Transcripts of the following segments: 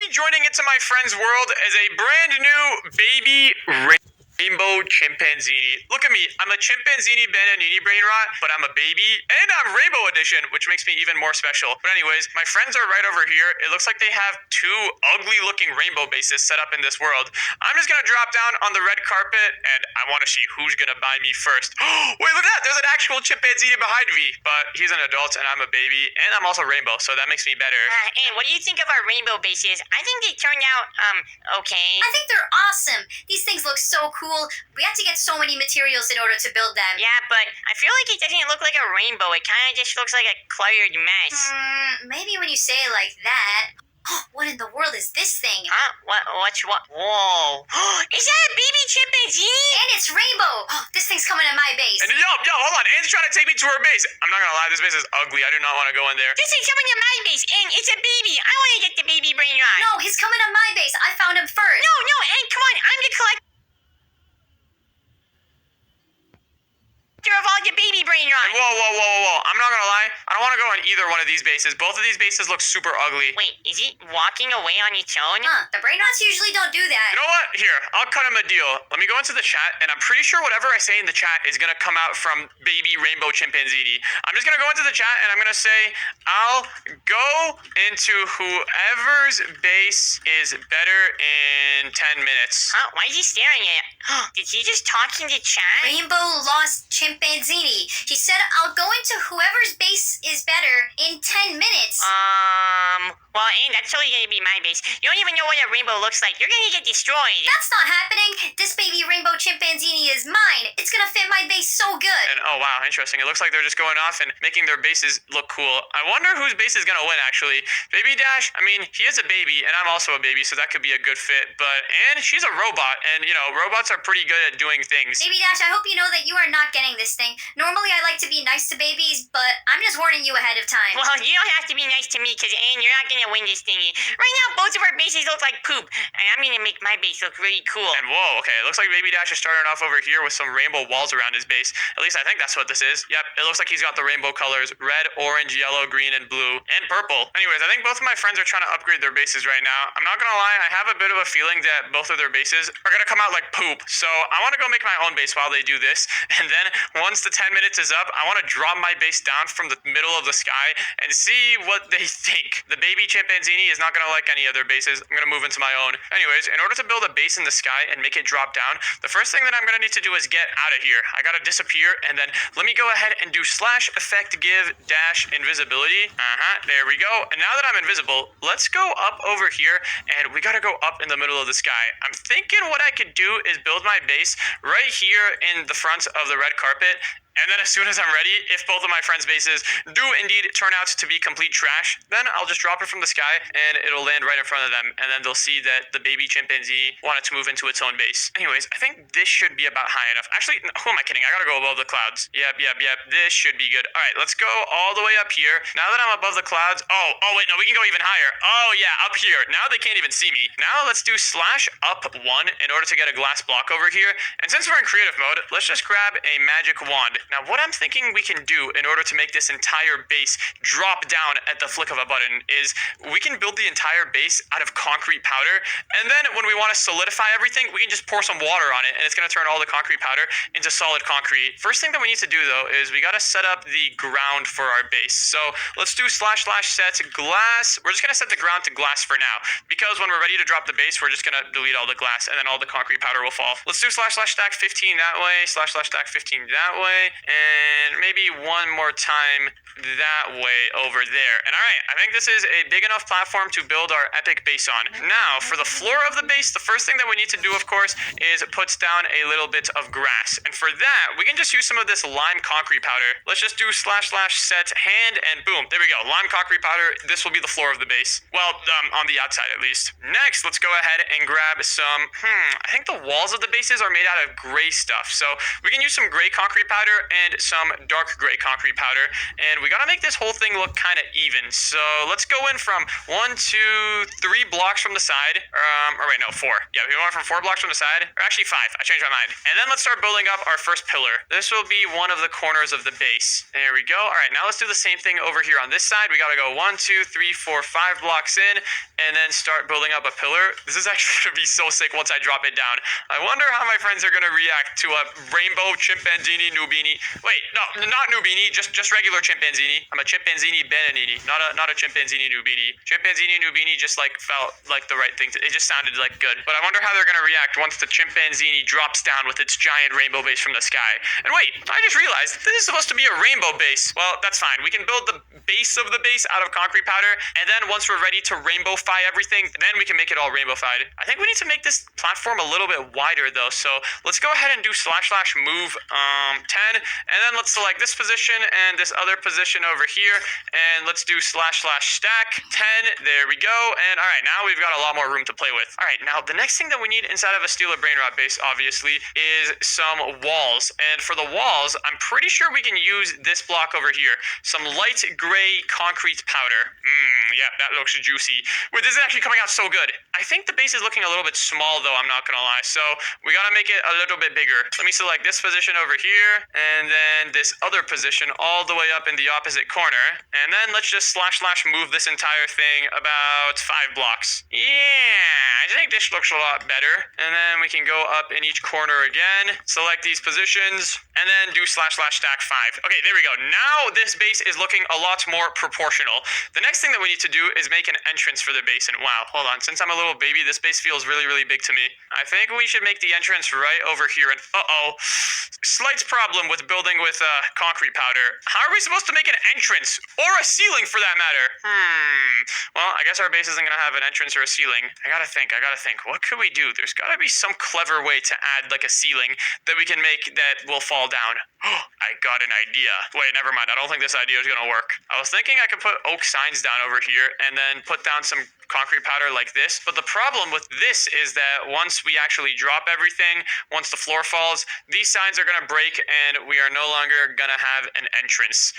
Joining into my friend's world is a brand new baby rainbow chimpanzee. Look at me, I'm a chimpanzee bananini brain rot, but I'm a baby, and I'm rainbow edition, which makes me even more special. But anyways, my friends are right over here. It looks like they have two ugly looking rainbow bases set up in this world. I'm just gonna drop down on the red carpet, and I want to see who's gonna buy me first. Wait, look at that, there's an actual chimpanzee behind me, but he's an adult and I'm a baby, and I'm also rainbow, so that makes me better. And what do you think of our rainbow bases? I think they turned out, okay. I think they're awesome. These things look so cool. We have to get so many materials in order to build them. Yeah, but I feel like it doesn't look like a rainbow. It kind of just looks like a cluttered mess. Maybe when you say it like that. What in the world is this thing? Huh? What? Whoa. Is that a baby chimpanzee? And it's rainbow. This thing's coming to my base. And yo, hold on, Anne's trying to take me to her base. I'm not gonna lie, this base is ugly. I do not want to go in there. This thing's coming to my base, and it's a baby. I want to get the baby brain rot. No, he's coming to my base. I found him first. No, and come on, I'm the collector of all the baby brain rot. Whoa. I'm not gonna lie, I don't want to go in either one of these bases. Both of these bases look super ugly. Wait, is he walking away on its own? The brain rots usually don't do that. You know what? Here, I'll cut him a deal. Let me go into the chat, and I'm pretty sure whatever I say in the chat is gonna come out from baby rainbow chimpanzee. I'm just gonna go into the chat, and I'm gonna say, I'll go into whoever's base is better in 10 minutes. Huh? Why is he staring at it? Did he just talk in the chat? Rainbow lost chimpanzee. He said, I'll go into whoever's base is better in 10 minutes. Well, and that's totally gonna be my base. You don't even know what a rainbow looks like. You're gonna get destroyed. That's not happening. This baby rainbow chimpanzee is mine. It's gonna fit my base so good. And oh wow, interesting. It looks like they're just going off and making their bases look cool. I wonder whose base is gonna win, actually. Baby Dash, I mean, he is a baby, and I'm also a baby, so that could be a good fit. But Anne, she's a robot, and you know, robots are pretty good at doing things. Baby Dash, I hope you know that you are not getting this thing. Normally, I like to be nice to babies, but I'm just warning you ahead of time. Well, you don't have to be nice to me, because Anne, you're not gonna win this thingy. Right now, both of our bases look like poop, and I'm gonna make my base look really cool. And whoa, okay, it looks like Baby Dash is starting off over here with some rainbow walls around his base. At least I think that's what this is. Yep, it looks like he's got the rainbow colors: red, orange, yellow, green, and blue, and purple. Anyways, I think both of my friends are trying to upgrade their bases right now. I'm not gonna lie, I have a bit of a feeling that both of their bases are gonna come out like poop. So I want to go make my own base while they do this, and then once the 10 minutes is up, I want to drop my base down from the middle of the sky and see what they think. The baby chimpanzee is not gonna like any of their bases. I'm gonna move into my own. Anyways, in order to build a base in the sky and make it drop down, the first thing that I'm gonna need to do is get out of here. I gotta disappear, and then let me go ahead and do /effect give - invisibility. There we go. And now that I'm invisible, let's go up over here, and we gotta go up in the middle of the sky. I'm thinking what I could do is build my base right here in the front of the red carpet. And then as soon as I'm ready, if both of my friends' bases do indeed turn out to be complete trash, then I'll just drop it from the sky and it'll land right in front of them. And then they'll see that the baby chimpanzee wanted to move into its own base. Anyways, I think this should be about high enough. Actually, who am I kidding? I gotta go above the clouds. Yep. This should be good. All right, let's go all the way up here. Now that I'm above the clouds. Oh, wait, no, we can go even higher. Oh, yeah, up here. Now they can't even see me. Now let's do /up1 in order to get a glass block over here. And since we're in creative mode, let's just grab a magic wand. Now, what I'm thinking we can do in order to make this entire base drop down at the flick of a button is we can build the entire base out of concrete powder, and then when we want to solidify everything, we can just pour some water on it, and it's going to turn all the concrete powder into solid concrete. First thing that we need to do, though, is we got to set up the ground for our base. So let's do //set glass. We're just going to set the ground to glass for now, because when we're ready to drop the base, we're just going to delete all the glass, and then all the concrete powder will fall. Let's do /stack 15 that way, /stack 15 that way, and maybe one more time that way over there. And all right, I think this is a big enough platform to build our epic base on. Now, for the floor of the base, the first thing that we need to do, of course, is put down a little bit of grass. And for that, we can just use some of this lime concrete powder. Let's just do /set hand, and boom, there we go. Lime concrete powder. This will be the floor of the base. Well, on the outside at least. Next, let's go ahead and grab some, I think the walls of the bases are made out of gray stuff. So we can use some gray concrete powder, and some dark gray concrete powder. And we gotta make this whole thing look kind of even. So let's go in from 1, 2, 3 blocks from the side. Or wait, no, 4. Yeah, we went from 4 blocks from the side. Or actually 5. I changed my mind. And then let's start building up our first pillar. This will be one of the corners of the base. There we go. All right, now let's do the same thing over here on this side. We gotta go 1, 2, 3, 4, 5 blocks in, and then start building up a pillar. This is actually gonna be so sick once I drop it down. I wonder how my friends are gonna react to a rainbow chimpanzini nubini. Wait, no, not nubini, just regular chimpanzini. I'm a chimpanzini benanini, not a chimpanzini nubini. Chimpanzini nubini just like felt like the right thing to. It just sounded like good. But I wonder how they're gonna react once the chimpanzini drops down with its giant rainbow base from the sky. And wait, I just realized this is supposed to be a rainbow base. Well, that's fine. We can build the base of the base out of concrete powder, and then once we're ready to rainbow-fy everything, then we can make it all rainbow-fied. I think we need to make this platform a little bit wider though, so let's go ahead and do / move 10, and then let's select this position and this other position over here, and let's do / stack 10. There we go. And all right, now we've got a lot more room to play with. All right, now the next thing that we need inside of a steel or brain rot base, obviously, is some walls. And for the walls, I'm pretty sure we can use this block over here, some light gray concrete powder. Yeah, that looks juicy. Wait, this is actually coming out so good. I think the base is looking a little bit small though, I'm not gonna lie, so we gotta make it a little bit bigger. Let me select this position over here, and then this other position all the way up in the opposite corner, and then let's just / move this entire thing about 5 blocks. Yeah, I think this looks a lot better. And then we can go up in each corner again, select these positions, and then do / stack 5. Okay, there we go. Now this base is looking a lot more proportional. The next thing that we need to do is make an entrance for the base. And wow, hold on. Since I'm a little baby, this base feels really, really big to me. I think we should make the entrance right over here. And slight problem with building with concrete powder. How are we supposed to make an entrance or a ceiling for that matter? Well, I guess our base isn't gonna have an entrance or a ceiling. I gotta think. What could we do? There's gotta be some clever way to add like a ceiling that we can make that will fall down. I got an idea. Wait, never mind. I don't think this idea is gonna work. I was thinking I could put oak signs down over here and then put down some concrete powder like this. But the problem with this is that once we actually drop everything, once the floor falls, these signs are gonna break and we are no longer gonna have an entrance.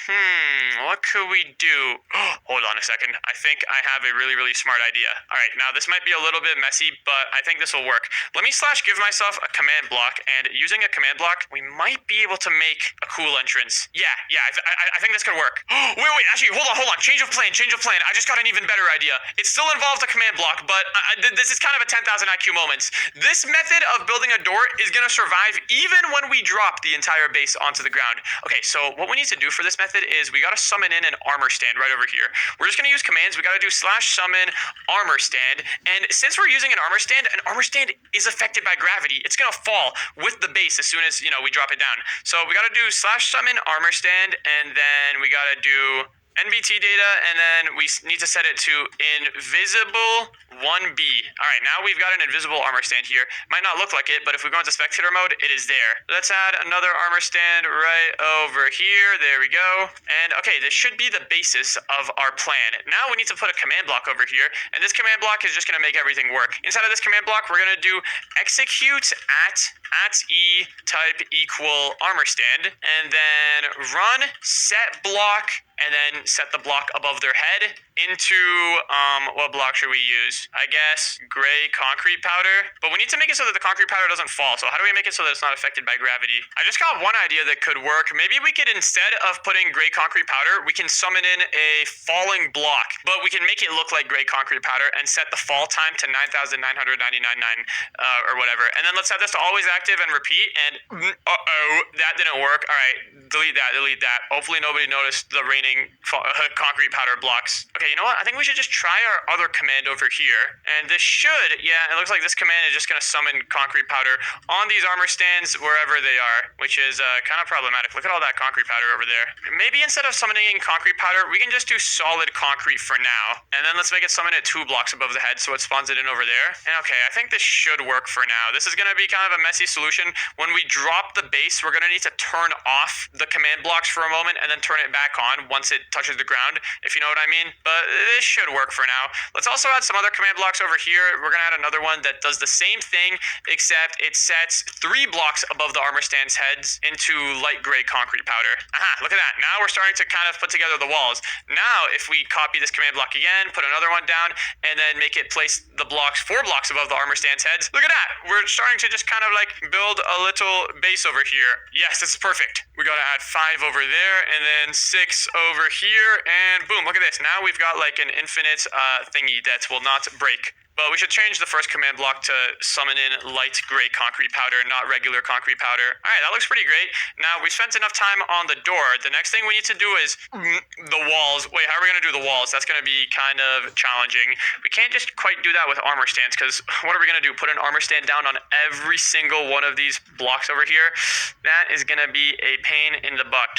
What could we do? Hold on a second. I think I have a really, really smart idea. All right, now this might be a little bit messy, but I think this will work. Let me / give myself a command block, and using a command block, we might be able to make a cool entrance. Yeah, I think this could work. Wait, actually, hold on. Change of plan. I just got an even better idea. It still involves a command block, but this is kind of a 10,000 IQ moments. This method of building a door is gonna survive even when we drop the entire base onto the ground. Okay, so what we need to do for this method is we gotta summon in an armor stand right over here. We're just gonna use commands. We gotta do / summon armor stand, and since we're using an armor stand is affected by gravity. It's gonna fall with the base as soon as we drop it down. So we gotta do / summon armor stand, and then we gotta do NBT data, and then we need to set it to invisible 1B. All right, now we've got an invisible armor stand here. Might not look like it, but if we go into spectator mode, it is there. Let's add another armor stand right over here. There we go. And okay, this should be the basis of our plan. Now we need to put a command block over here, and this command block is just gonna make everything work. Inside of this command block, we're gonna do execute at E type equal armor stand, and then run set block, and then set the block above their head into, what block should we use? I guess gray concrete powder. But we need to make it so that the concrete powder doesn't fall. So how do we make it so that it's not affected by gravity? I just got one idea that could work. Maybe we could, instead of putting gray concrete powder, we can summon in a falling block. But we can make it look like gray concrete powder and set the fall time to 9,999, or whatever. And then let's set this to always active and repeat. And that didn't work. All right, delete that. Hopefully nobody noticed the raining concrete powder blocks. Okay, you know what? I think we should just try our other command over here. And this should, yeah, it looks like this command is just going to summon concrete powder on these armor stands wherever they are, which is kind of problematic. Look at all that concrete powder over there. Maybe instead of summoning in concrete powder, we can just do solid concrete for now. And then let's make it summon it 2 blocks above the head so it spawns it in over there. And okay, I think this should work for now. This is going to be kind of a messy solution. When we drop the base, we're going to need to turn off the command blocks for a moment and then turn it back on once it touches the ground, if you know what I mean. But but this should work for now. Let's also add some other command blocks over here. We're gonna add another one that does the same thing, except it sets 3 blocks above the armor stand's heads into light gray concrete powder. Aha, look at that. Now we're starting to kind of put together the walls. Now, if we copy this command block again, put another one down, and then make it place the blocks 4 blocks above the armor stand's heads, look at that. We're starting to just kind of like build a little base over here. Yes, this is perfect. We gotta add 5 over there, and then 6 over here, and boom, look at this. Now we've got like an infinite thingy that will not break. But we should change the first command block to summon in light gray concrete powder, not regular concrete powder. All right, that looks pretty great. Now, we spent enough time on the door. The next thing we need to do is the walls. Wait, how are we going to do the walls? That's going to be kind of challenging. We can't just quite do that with armor stands, because what are we going to do? Put an armor stand down on every single one of these blocks over here? That is going to be a pain in the butt.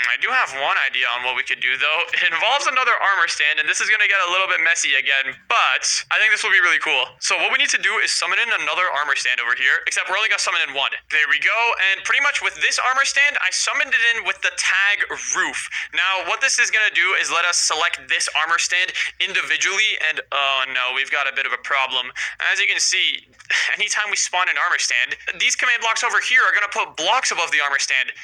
I do have one idea on what we could do, though. It involves another armor stand, and this is going to get a little bit messy again, but I think this will be really cool. So what we need to do is summon in another armor stand over here, except we're only gonna summon in 1. There we go, and pretty much with this armor stand, I summoned it in with the tag roof. Now, what this is gonna do is let us select this armor stand individually, and oh no, we've got a bit of a problem. As you can see, anytime we spawn an armor stand, these command blocks over here are gonna put blocks above the armor stand.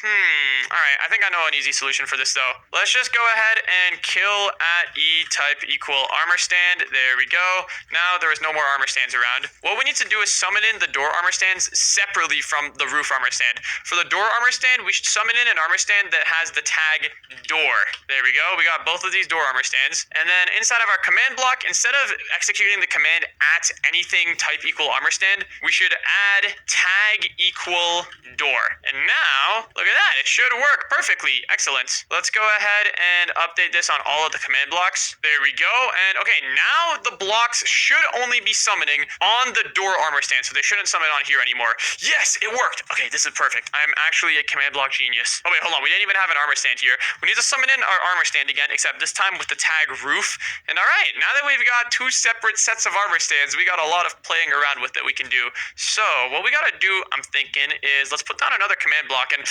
Alright, I think I know an easy solution for this though. Let's just go ahead and kill at E type equal armor stand. There we go. Now there is no more armor stands around. What we need to do is summon in the door armor stands separately from the roof armor stand. For the door armor stand, we should summon in an armor stand that has the tag door. There we go. We got both of these door armor stands. And then inside of our command block, instead of executing the command at anything type equal armor stand, we should add tag equal door. And now, look at that. It should work perfectly. Excellent. Let's go ahead and update this on all of the command blocks. There we go. And okay, now the blocks should only be summoning on the door armor stand, so they shouldn't summon on here anymore. Yes, it worked. Okay, this is perfect. I'm actually a command block genius. Oh wait, hold on. We didn't even have an armor stand here. We need to summon in our armor stand again, except this time with the tag roof. And all right, now that we've got 2 separate sets of armor stands, we got a lot of playing around with that we can do. So what we gotta do, I'm thinking, is let's put down another command block. And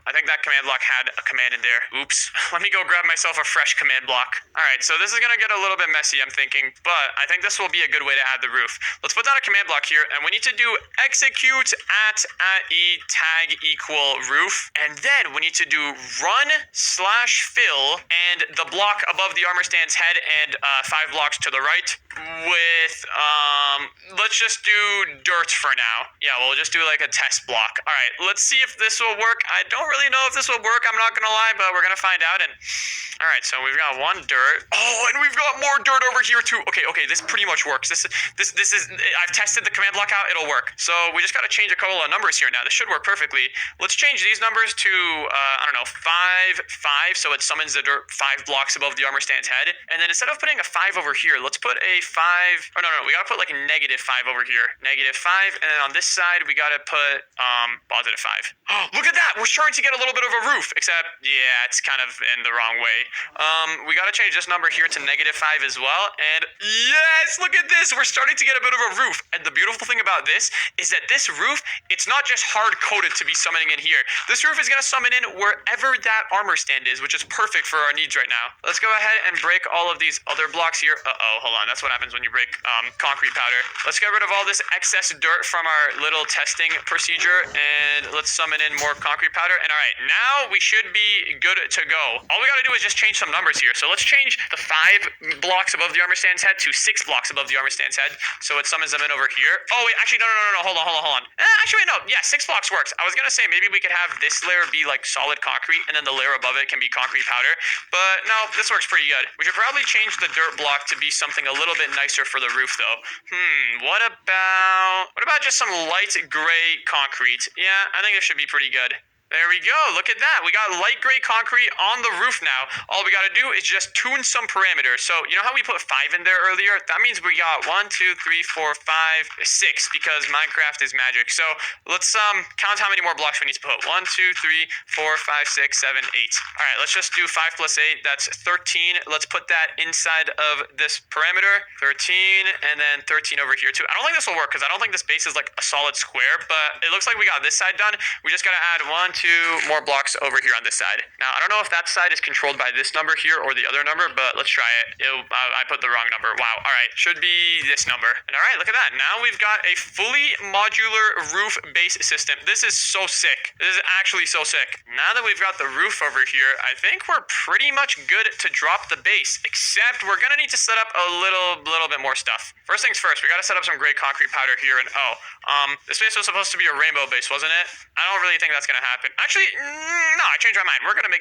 I think that command block had a command in there. Oops. Let me go grab myself a fresh command block. All right, so this is gonna get a little bit messy, I'm thinking, but I think this will be a good way to add the roof. Let's put down a command block here, and we need to do execute at E tag equal roof, and then we need to do run slash fill and the block above the armor stand's head and 5 blocks to the right with let's just do dirt for now. Yeah, we'll just do like a test block. All right, let's see if this will work. I don't really know if this will work, I'm not gonna lie, but we're gonna find out. And all right, so we've got 1 dirt. Oh, and we've got more dirt over here too. Okay, this pretty much works. This is I've tested the command block out. It'll work. So we just got to change a couple of numbers here now. This should work perfectly. Let's change these numbers to I don't know, 5, 5, so it summons the dirt 5 blocks above the armor stand's head. And then instead of putting a 5 over here, let's put a 5. Oh no, we gotta put like a -5 over here. -5, and then on this side we gotta put +5. Oh, look at that! We're starting to get a little bit of a roof, except yeah, it's kind of in the wrong way. We gotta change this number here to -5 as well. And yes, look at this! We're starting to get a bit of a roof. And the beautiful thing about this is that this roof, it's not just hard-coded to be summoning in here. This roof is gonna summon in wherever that armor stand is, which is perfect for our needs right now. Let's go ahead and break all of these other blocks here. Hold on. That's what happens when you break concrete powder. Let's get rid of all this excess dirt from our little testing procedure, and let's summon in more concrete powder. And all right, now we should be good to go. All we gotta do is just change some numbers here. So let's change the 5 blocks above the armor stand's head to 6 blocks above the armor stand's head, so it summons them in over here. Oh wait, actually no. Hold on. Actually no. Yeah, 6 blocks works. I was gonna say maybe we could have this layer be like solid concrete, and then the layer above it can be concrete powder. But no, this works pretty good. We should probably change the dirt block to be something a little bit nicer for the roof, though. What about just some light gray concrete? Yeah, I think this should be pretty good. There we go. Look at that. We got light gray concrete on the roof now. All we got to do is just tune some parameters. So you know how we put 5 in there earlier? That means we got 1, 2, 3, 4, 5, 6 because Minecraft is magic. So let's count how many more blocks we need to put. 1, 2, 3, 4, 5, 6, 7, 8. All right, let's just do 5 plus 8. That's 13. Let's put that inside of this parameter. 13 and then 13 over here too. I don't think this will work because I don't think this base is like a solid square, but it looks like we got this side done. We just got to add 1, 2 more blocks over here on this side. Now, I don't know if that side is controlled by this number here or the other number, but let's try it. I put the wrong number. Wow. All right. Should be this number. And all right, look at that. Now we've got a fully modular roof base system. This is so sick. This is actually so sick. Now that we've got the roof over here, I think we're pretty much good to drop the base, except we're gonna need to set up a little bit more stuff. First things first, we gotta set up some gray concrete powder here. And this base was supposed to be a rainbow base, wasn't it? I don't really think that's gonna happen. Actually, no, I changed my mind. We're gonna make this